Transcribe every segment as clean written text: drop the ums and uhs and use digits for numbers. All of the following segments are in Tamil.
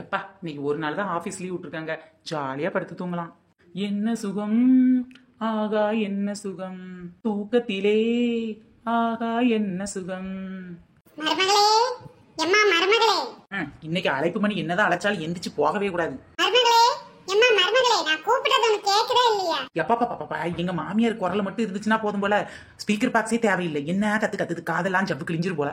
எப்பா இன்னைக்கு ஒரு நாள் தான் ஆஃபீஸ் லீவ் விட்டுருக்காங்க, ஜாலியா படுத்து தூங்கலாம். என்ன சுகம், ஆகா என்ன சுகம், தூக்கத்திலே ஆகா என்ன சுகம். மருமகளே, எம்மா மருமகளே. இன்னைக்கு அழைப்பு மணி என்னதான் அழைச்சாலும் எந்திரிச்சு போகவே கூடாது. மருமகளே, எம்மா மருமகளே, நான் கூப்பிட்டது உனக்கு கேக்குதா இல்லையா? எப்பா பாப்பா எங்க மாமியார் குரல் மட்டும் இருந்துச்சுன்னா போதும் போல, ஸ்பீக்கர் பாக்ஸே தேவையில்லை. என்ன கத்துது காதெல்லாம் ஜப்பு கிழிஞ்சிரு போல.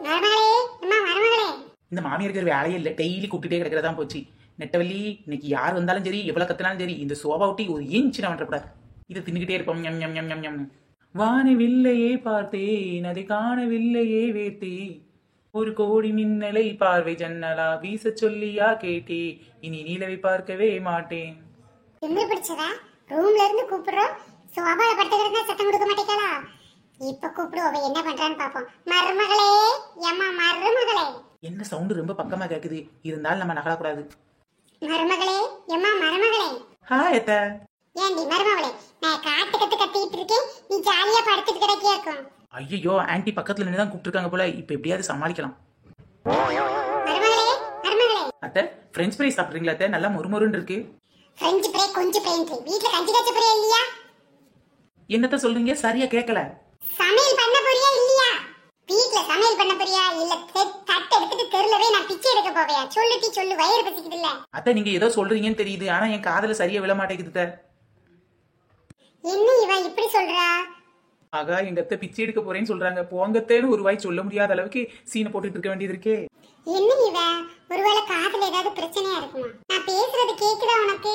மருமகளே, எம்மா மருமகளே. இந்த மாமியாருக்கு வேலையே இல்லை, டெய்லி கூப்பிட்டுட்டே கிடக்கிறதா போச்சு. நெட்டவள்ளி, இன்னைக்கு யார் வந்தாலும் சரி, எவ்வளவு கத்தினாலும் சரி, இந்த சோபா ஒட்டி ஒரு இன்ச் நான் வரக்கூடாது. இதை தின்னுகிட்டே இருப்போம். ஞம் ஞம் ஞம் ஞம் ஞம். வானவில்லையே பார்த்தேன், அதை காணவில்லையே வேத்தே, ஒரு கோடி மின்னலை பார்வை ஜன்னலா வீச சொல்லியா கேட்டே, இனி நீலவை பார்க்கவே மாட்டேன். திமிரு பிடிச்சதா? ரூம்ல இருந்து கூப்பிடுறோம், சோபால படுத்துக்கிறதா சத்தம் கொடுக்க மாட்டேங்களா? இப்ப கூப்பிடு, அவ என்ன பண்றான்னு பாப்போம். மருமகளே, எம்மா மருமகளே. என்ன சவுண்டு ரொம்ப பக்கமா கேக்குது, இருந்தாலும் நம்ம நகரக்கூடாது. மருமகளே, எம்மா மருமகளே. ஹாய் அத்தை. ஏண்டி மருமகளே, நான் காட்டு கத்து கத்திட்டு இருக்கேன், நீ ஜாலியா படுத்துட்டு கிடக்கியா இருக்கும். ஐயோ, ஆன்ட்டி பக்கத்துல நின்று தான் கூப்பிட்டுருக்காங்க போல, இப்ப எப்படியாவது சமாளிக்கலாம். மருமகளே, மருமகளே. அத்தை, பிரெஞ்ச் ஃப்ரைஸ் சாப்பிடுறீங்களா அத்தை? நல்லா மொறுமொறுன்னு இருக்கு. பிரெஞ்ச் ஃப்ரை கொஞ்சம் பெயிண்ட். வீட்ல கஞ்சி காய்ச்ச போறியா இல்லையா? என்னத்த சொல்றீங்க, சரியா கேட்கல. சமையல் பண்ண போறியா இல்லையா? வீட்ல சமையல் பண்ண போறியா இல்ல தட்டு எடுத்துட்டு தெருலவே நான் பிச்சை எடுக்க போவையா? சொல்லுட்டி சொல்லு, வயிறு பசிக்குது இல்ல? அத்தை, நீங்க ஏதோ சொல்றீங்கன்னு தெரியுது, ஆனா என் காதுல சரியா விழ மாட்டேங்குது அத்தை. என்ன இவ இப்படி சொல்றா? ஆகா, எங்க அத்தை பிச்சை எடுக்க போறேன்னு சொல்றாங்க. போங்கத்தேன்னு ஒரு வாய் சொல்ல முடியாத அளவுக்கு சீனை போட்டுட்டு இருக்க வேண்டியது இருக்கே. என்ன இவ, ஒருவேளை காதுல ஏதாவது பிரச்சனையா இருக்குமா? நான் பேசுறது கேக்குதா உனக்கு?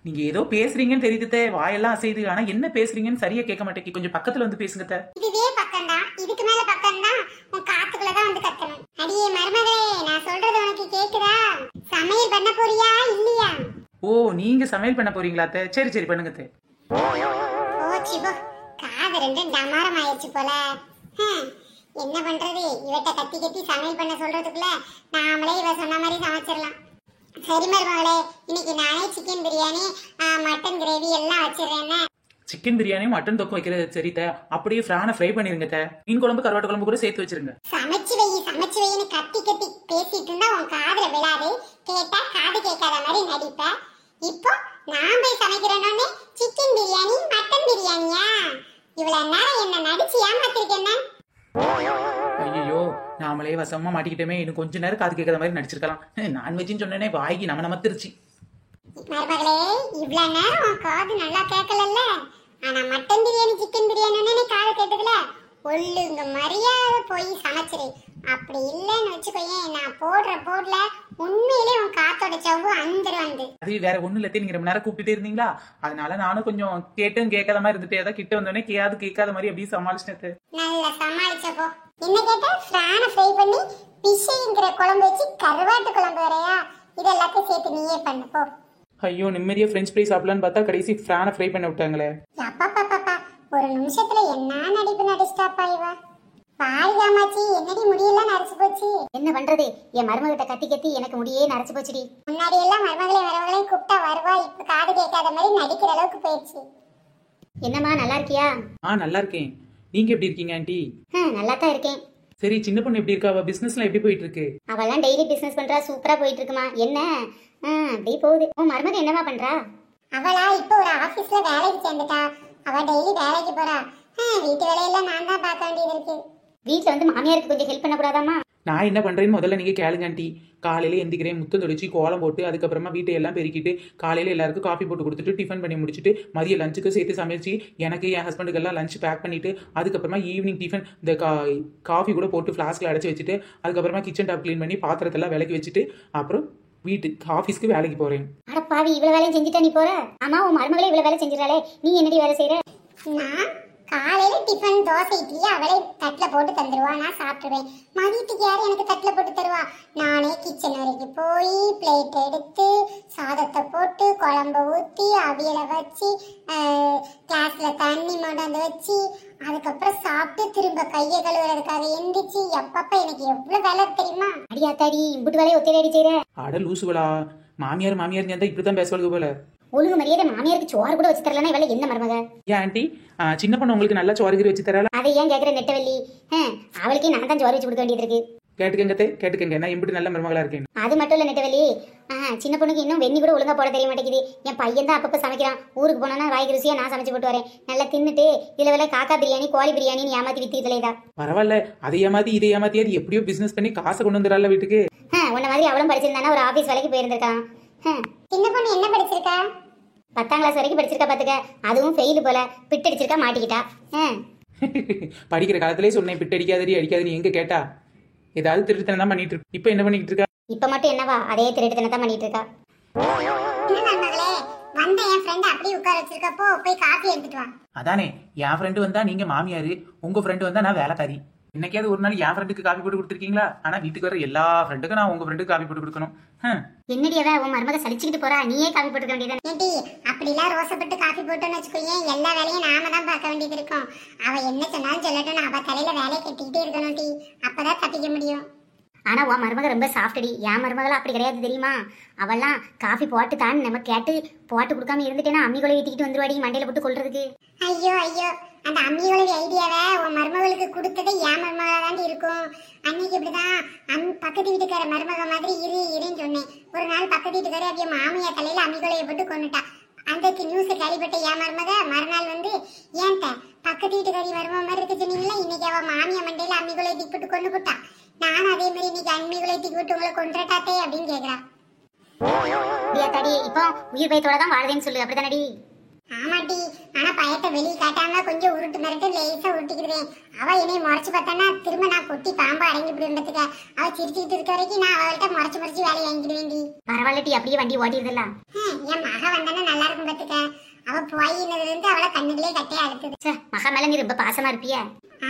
நீங்க ஏதோ பேசுறீங்கன்னு தெரியுது, வாயெல்லாம் அசையுது, ஆனா என்ன பேசுறீங்கன்னு சரியா கேட்க மாட்டேங்குது. கொஞ்சம் பக்கத்துல வந்து பேசுங்க அத்தை. இதுவே பக்கம்தான், இதுக்கு மேல பக்கம்தான். உன் காத்துக்குள்ளதான் வந்து கத்தணும். அடியே மருமகளே, நான் சொல்றது உனக்கு கேக்குதா? சமையல் பண்ண போறியா இல்லையா? ஓ, நீங்க சமையல் பண்ண போறீங்களா அத்தை? சரி சரி, பண்ணுங்க அத்தை. ஓ சிவோ, காது ரெண்டும் டமாரம் ஆயிடுச்சு போல. என்ன பண்றது, இவட்ட கத்தி கத்தி சமையல் பண்ண சொல்றதுக்குள்ள நாமளே இவ சொன்ன மாதிரி சமைச்சிடலாம். சரி மருமகளே, இன்னைக்கு நானே சிக்கன் பிரியாணி, மட்டன் கிரேவி எல்லாம் வச்சிடுறேன். சிக்கன் பிரியாணி மட்டன் தொக்கு வைக்கிறது சரி அத்தை. அப்படியே பிரானை ஃப்ரை பண்ணிருங்க அத்தை. மீன் குழம்பு கருவாட்டு குழம்பு கூட சேர்த்து வச்சிருங்க. சமைச்சு வைன்னு கத்தி கத்தி பேசிட்டு இருந்தா உன் காதுல விழாது. கேட்டா காது கேட்காத மாதிரி நடிப்ப. இப்போ நான் போய் சமைக்கிறேன்னு சிக்கன் பிரியாணி மட்டன் பிரியாணியா? இவ்வளவு நேரம் என்ன நடிச்சு ஏமாத்திருக்கேன்னா? ஐயோ, நாமளே வசமா மாட்டிக்கிட்டோமே. இன்னும் கொஞ்ச நேரம் காது கேட்காத மாதிரி நடிச்சிருக்கலாம். நான்வெஜ்னு சொன்னேனே, வாய்க்கு நம்ம நமத்திருச்சு. மருமகளே, இவ்வளவு நேரம் உன் காது நல்லா கேட்கலல்ல? ஆனா மட்டன் பிரியாணி சிக்கன் பிரியாணி காது கேட்டதுல ஒழுங்கு மரியாதை போய் சமைச்சிரு. அப்படி இல்லைன்னு வச்சுக்கோயேன், நான் போடுற போட்ல உண்மையிலே உன் காத்தோட சவ்வு அந்தரும் வந்து. அது வேற ஒண்ணு இல்லத்தே, நீங்க ரொம்ப நேரம் கூப்பிட்டுட்டே இருந்தீங்களா, அதனால நானும் கொஞ்சம் கேட்டும் கேட்காத மாதிரி இருந்துட்டு, ஏதாவது கிட்ட வந்தோடனே கேட்காத மாதிரி அப்படியே சமாளிச்சிட்டேன். நல்லா சமாளிச்சப்போ. என்ன கேட்டா, பிரானை ஃப்ரை பண்ணி பிஷைங்கிற குழம்பு வச்சு கருவாட்டு குழம்பு வரையா? இது எல்லாத்தையும் சேர்த்து நீயே பண்ணு போ. ஐயோ, நிம்மதியா பிரெஞ்ச் ஃப்ரை சாப்பிடலான்னு பார்த்தா கடைசி பிரானை ஃப்ரை பண்ண விட்டாங்களே. அப்பா, ஒரு நிமிஷத்துல என்ன நடிப்பு நடிச்சிட்டாப்பா இவ. பாரிகாமாச்சி, என்னடி முடியெல்லாம் நரைச்சு போச்சு. என்ன பண்றது, என் மருமகிட்ட கத்தி கத்தி எனக்கு முடியே நரைச்சு போச்சுடி. முன்னாடி எல்லாம் மருமகளை வரவங்களையும் கூப்பிட்டா வருவா, இப்ப காது கேட்காத மாதிரி நடிக்கிற அளவுக்கு போயிடுச்சு. என்னம்மா, நல்லா இருக்கியா? நல்லா இருக்கேன். நீங்க எப்படி இருக்கீங்க ஆண்டி? நல்லா தான் இருக்கேன். சரி, சின்ன பொண்ணு எப்படி இருக்கா? அவ பிசினஸ்லாம் எப்படி போயிட்டு இருக்கு? அவெல்லாம் டெய்லி பிசினஸ் பண்றா, சூப்பரா போயிட்டு இருக்குமா. என்ன அப்படி போகுது. உன் மருமக என்னவா பண்றா? அவளா இப்ப ஒரு ஆபீஸ்ல வேலைக்கு சேர்ந்துட்டா. அவ டெய்லி வேலைக்கு போறா. வீட்டு வேலையெல்லாம் நான் தான் பார்க்க வேண்டியது இருக்கு. வீட்டுல வந்து மாமியாருக்கு கொஞ்சம் ஹெல்ப் பண்ண கூடாதாமா? நான் என்ன பண்றேன்னு முதல்ல நீங்க கேளுங்க ஆண்டி. காலையில எந்திக்கிறேன், முத்தம் தொடிச்சு கோலம் போட்டு, அதுக்கப்புறமா வீட்டை எல்லாம் பெருக்கிட்டு, காலையில எல்லாருக்கும் காஃபி போட்டு கொடுத்துட்டு, டிஃபன் பண்ணி முடிச்சுட்டு, மதிய லஞ்சுக்கு சேர்த்து சமைச்சு, எனக்கு என் ஹஸ்பண்டுக்கு எல்லாம் லஞ்ச் பேக் பண்ணிட்டு, அதுக்கப்புறமா ஈவினிங் டிஃபன் இந்த காஃபி கூட போட்டு ஃப்ளாஸ்க்ல அடைச்சி வச்சுட்டு, அதுக்கப்புறமா கிச்சன் டாப் கிளீன் பண்ணி பாத்திரத்தெல்லாம் விலக்கி வச்சுட்டு, அப்புறம் வீட்டுக்கு ஆஃபீஸ்க்கு வேலைக்கு போறேன். அட பாவி, இவ்வளவு வேலையும் செஞ்சுட்டா நீ போற? ஆமா, உன் மருமகளே இவ்வளவு வேலை செஞ்சிடறாளே, நீ என்னடி வேலை செய்யற? நான் காலையில டிஃபன் தோசை இட்லி அவளே தட்டுல போட்டு தந்துருவா, நான் சாப்பிடுவேன். மதியத்துக்கு யாரு எனக்கு தட்டுல போட்டு தருவா? நானே கிச்சன் வரைக்கும் போய் பிளேட் எடுத்து சாதத்தை போட்டு குழம்ப ஊத்தி அவியலை வச்சு கிளாஸ்ல தண்ணி மொண்டாந்து வச்சு அதுக்கப்புறம் சாப்பிட்டு திரும்ப கையை கழுவுறதுக்காக எந்திரிச்சு எப்பப்ப எனக்கு எவ்வளவு வேலை தெரியுமா? அடியாத்தாடி, இம்புட்டு வேலையை ஒத்தையடி செய்யற. அட லூசுவலா, மாமியார் சேர்ந்தா இப்படித்தான் பேசுவாங்க போல. ஒழுங்கு மரியாதை மாமியாருக்கு சோறு கூட வச்சு தரலன்னா இவள என்ன மருமக? ஏன் ஆண்டி, சின்ன பொண்ணு உங்களுக்கு நல்லா சோறுகிரி வச்சு தரால? அதை ஏன் கேக்குற நெட்டவள்ளி? அவளுக்கே நான் தான் சோறு வச்சு கொடுக்க வேண்டியது இருக்கு. கேட்டுக்கங்க நான் எப்படி நல்ல மருமகளா இருக்கேன். அது மட்டும் இல்ல நெட்டவெளி, சின்ன பொண்ணுக்கு இன்னும் வெண்ணி கூட ஒழுங்கா போட தெரிய மாட்டேங்குது. என் பையன் தான் அப்பப்ப சமைக்கிறான். ஊருக்கு போனா வாய்க்கு ருசியா நான் சமைச்சு போட்டு வரேன். நல்லா தின்னுட்டு இதுல வேலை காக்கா பிரியாணி கோழி பிரியாணின்னு ஏமாத்தி வித்திட்டுலேதா. பரவாயில்ல, அதை ஏமாத்தி இதை ஏமாத்தியாவது எப்படியோ பிசினஸ் பண்ணி காசை கொண்டு வந்துடல வீட்டுக்கு. உன்ன மாதிரி அவளும் படிச்சிருந்தானா ஒரு ஆபீஸ் வேலைக்கு போயிருந்திருக்கான். சின்ன பொண்ணு என்ன படிச்சிருக்கா? 10ஆம் கிளாஸ் வரைக்கும் படிச்சிருக்கா பாத்துக்க. அதுவும் ஃபெயில் போல, பிட்டடிச்சிருக்கா, மாட்டிக்கிட்டா. படிக்கிற காலத்திலே சொன்னேன் பிட்டு அடிக்காதடி எங்க கேட்டா ஏதாவது திருத்தனம் தான் பண்ணிட்டு இருக்கு. இப்ப என்ன பண்ணிட்டு இருக்கா? இப்ப மட்டும் என்னவா அதே திருட்டுத்தனை தான் பண்ணிட்டு இருக்கா. என்ன மருமகளே, வந்த என் ஃப்ரெண்ட் அப்படியே உட்கார வச்சிருக்கப்போ போய் காஃபி எடுத்துட்டு வா. அதானே, என் ஃப்ரெண்டு வந்தா நீங்க மாமியாரு, உங்க ஃப்ரெண்டு வந்தா நான் வேலைக்காரி. இன்னைக்காவது ஒரு நாள் என் ஃப்ரெண்டுக்கு காஃபி போட்டு கொடுத்துருக்கீங்களா? ஆனா வீட்டுக்கு வர எல்லா ஃப்ரெண்டுக்கும் நான் உங்க ஃப்ரெண்டுக்கு காஃபி போட்டு கொடுக்கணும். என்னடி அவ உன் மருமக சலிச்சுக்கிட்டு போறா, நீயே காஃபி போட்டுக்க வேண்டியது. ஏண்டி அப்படிலாம் ரோசப்பட்டு காஃபி போட்டோன்னு வச்சுக்கோயேன், எல்லா வேலையும் நாம தான் பார்க்க வேண்டியது இருக்கும். அவ என்ன சொன்னாலும் சொல்லட்டும், அவ தலையில வேலையை கட்டிக்கிட்டே இருக்கணும் டி, அப்பதான் தப்பிக்க முடியும். ஆனா உன் மருமக ரொம்ப சாஃப்டடி. என் மருமகள் அப்படி கிடையாது தெரியுமா? அவெல்லாம் காஃபி போட்டு தான் நம்ம கேட்டு போட்டு கொடுக்காம இருந்துட்டேன்னா அம்மிகளை வீட்டிக்கிட்டு வந்துருவாடி மண்டையில போட்டு கொள்றதுக்கு. ஐயோ அந்த அம்மியோட ஐடியாவை உன் மருமகளுக்கு கொடுத்ததே என் மருமகளா தான் இருக்கும். அன்னைக்கு இப்படிதான் பக்கத்து வீட்டுக்கார மருமக மாதிரி இருன்னு சொன்னேன். ஒரு நாள் பக்கத்து வீட்டுக்கார அப்படியே மாமியா தலையில அம்மிகளையை போட்டு கொண்டுட்டா. அந்த நியூஸ் கேள்விப்பட்ட என் மருமக மறுநாள் வந்து ஏன்ட்ட பக்கத்து வீட்டுக்காரி மருமக மாதிரி இருக்க சொன்னீங்களா, இன்னைக்கு அவ மாமியா மண்டையில அம்மிகளை தூக்கி போட்டு கொண்டு போட்டா. நானும் அதே மாதிரி இன்னைக்கு அம்மிகளை தூக்கி போட்டு உங்களை கொண்டுட்டாத்தே அப்படின்னு கேக்குறா. தடி இப்போ உயிர் பயத்தோட தான் வாழுதேன்னு சொல்லு, அப்படித்தானடி? ஆமாட்டி, ஆனா பயத்தை வெளியே காட்டாம கொஞ்சம் உருட்டு மிரட்டு லேசா உருட்டிக்கிடுவேன். அவ என்னை முறைச்சு பார்த்தானா திரும்ப நான் கொட்டி பாம்பா அடங்கி போயிருந்ததுக்க. அவ சிரிச்சுக்கிட்டு இருக்க வரைக்கும் நான் அவள்கிட்ட முறைச்சு வேலையை வாங்கிடுவேண்டி. பரவாயில்லட்டி, அப்படியே வண்டி ஓட்டிடுதலாம். என் மக வந்தானே நல்லா இருக்கும் பார்த்துக்க. அவ போயினதுல இருந்து அவளை கண்ணுகளே கட்டையா அழுத்துது. மக மேல நீ ரொம்ப பாசமா இருப்பிய.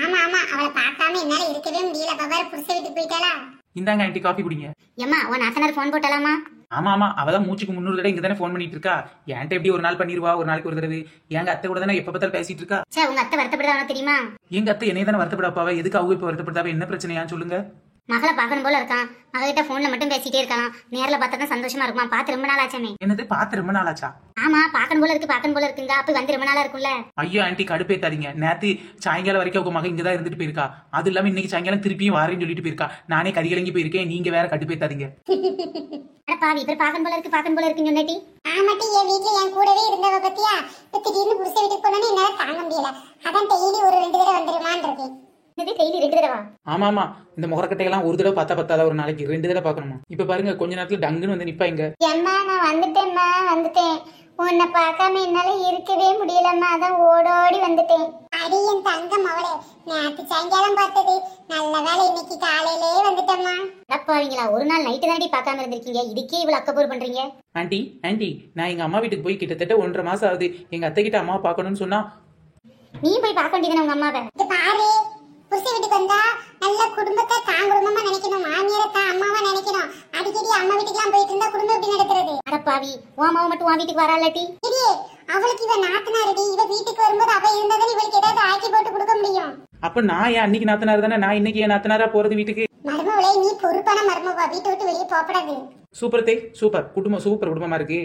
ஆமா அவளை பார்க்காம என்னால இருக்கவே முடியல. பாரு புருஷ வீட்டுக்கு போயிட்டாளா. இந்தாங்க ஆண்டி காஃபி குடிங்க. ஏம்மா உன் நாத்தனார் போன் போட்டலாமா? ஆமா அவதான் மூச்சுக்கு 300 தடவை இங்க தானே போன் பண்ணிட்டு இருக்கா. என்கிட்ட எப்படி ஒரு நாள் பண்ணிருவா, ஒரு நாளைக்கு ஒரு தடவை. எங்க அத்தை கூட தானே எப்ப பார்த்தாலும் பேசிட்டு இருக்கா. உங்க அத்தை வருத்தப்படுதா தெரியுமா? எங்க அத்தை என்னைய தானே வருத்தப்படாப்பாவ. எதுக்கு அவங்க இப்ப வருத்தப்படுத்தாவ? என்ன பிரச்சனையான்னு சொல்லுங்க. மகளை பார்க்கணும் போல இருக்கான். மகிட்ட போன்ல மட்டும் பேசிட்டே இருக்கலாம். நேர்ல பார்த்தா தான் சந்தோஷமா இருக்குமா? பார்த்து ரொம்ப நாள் ஆச்சாமே. என்னது பார்த்து ரொம்ப நாள் ஆச்சா? ஆமா, பார்க்கணும் போல இருக்குங்க. அப்ப வந்து ரொம்ப நாளா இருக்கும்ல. ஐயோ ஆண்டி கடுப்பேத்தாதீங்க. நேத்து சாயங்காலம் வரைக்கும் உங்க மகன் இங்கதான் இருந்துட்டு போயிருக்கா. அது இல்லாம இன்னைக்கு சாயங்காலம் திருப்பியும் வாரேன்னு சொல்லிட்டு போயிருக்கா. நானே கறிகலங்கி போயிருக்கேன். நீங்க வேற கடுப்பேத்தாதீங்க. பாவி இப்ப பார்க்கணும் போல இருக்குன்னு சொன்னேட்டி. ஆமாட்டி, என் வீட்டுல என் கூடவே இருந்தவ பத்தியா இப்ப திடீர்னு புருஷ வீட்டுக்கு போனோன்னு என்னால தாங்க முடியல. அதான் டெய்லி ஒரு 2 தடவை வந்துருமான் இருக்கேன். டெய்லி 2 தடவை? ஆமா இந்த முகரக்கட்டையெல்லாம் ஒரு தடவை பத்தாத ஒரு நாளைக்கு 2 தடவை பாக்கணுமா? இப்ப பாருங்க கொஞ்ச நேரத்துல டங்குன்னு வந்து நிப்பா இங்க. அம்மா நான் வந்துட்டேன். உன்னை பார்க்காம என்னால இருக்கவே முடியலம்மா, அதான் ஓடோடி வந்துட்டேன். அடி என் தங்கம் அவளே, நேற்று சாயங்காலம் பார்த்தது நல்ல வேலை, இன்னைக்கு காலையிலே வந்துட்டம்மா. அடப்பாவீங்களா, ஒரு நாள் நைட்டு தாண்டி பார்க்காம இருந்திருக்கீங்க. இதுக்கே இவ்வளவு அக்கப்போர் பண்றீங்க. ஆண்டி நான் எங்க அம்மா வீட்டுக்கு போய் கிட்டத்தட்ட 1.5 மாசம் ஆகுது. எங்க அத்தை கிட்ட அம்மா பாக்கணும்னு சொன்னா நீ போய் பார்க்க வேண்டியதானே உங்க அம்மாவை. பாரு, புருஷ வீட்டுக்கு வந்தா நல்ல குடும்பத்தை தான் குடும்பமா நினைக்கணும், மாமியாரை தான் அம்மாவா நினைக்கணும். அடிக்கடி அம்மா வீட்டுக்குலாம் போயிட்டு இருந்தா குடும்பம் எப்படி நடக்கிறது? அடப்பாவி, உன் அம்மாவை மட்டும் உன் வீட்டுக்கு வராலாட்டி? அவளுக்கு இவ நாத்தனாரடி, இவ வீட்டுக்கு வரும்போது அவ இருந்தாலும் இவளுக்கு ஏதாவது ஆக்கி போட்டு கொடுக்க முடியும். அப்ப நான் ஏன் அன்னைக்கு நாத்தனார் தானே, நான் இன்னைக்கு ஏன் நாத்தனாரா போறது வீட்டுக்கு? மருமவளே, நீ பொறுப்பான மருமவா, வீட்டை விட்டு வெளியே போகப்படாது. சூப்பர் குடும்பமா இருக்கு.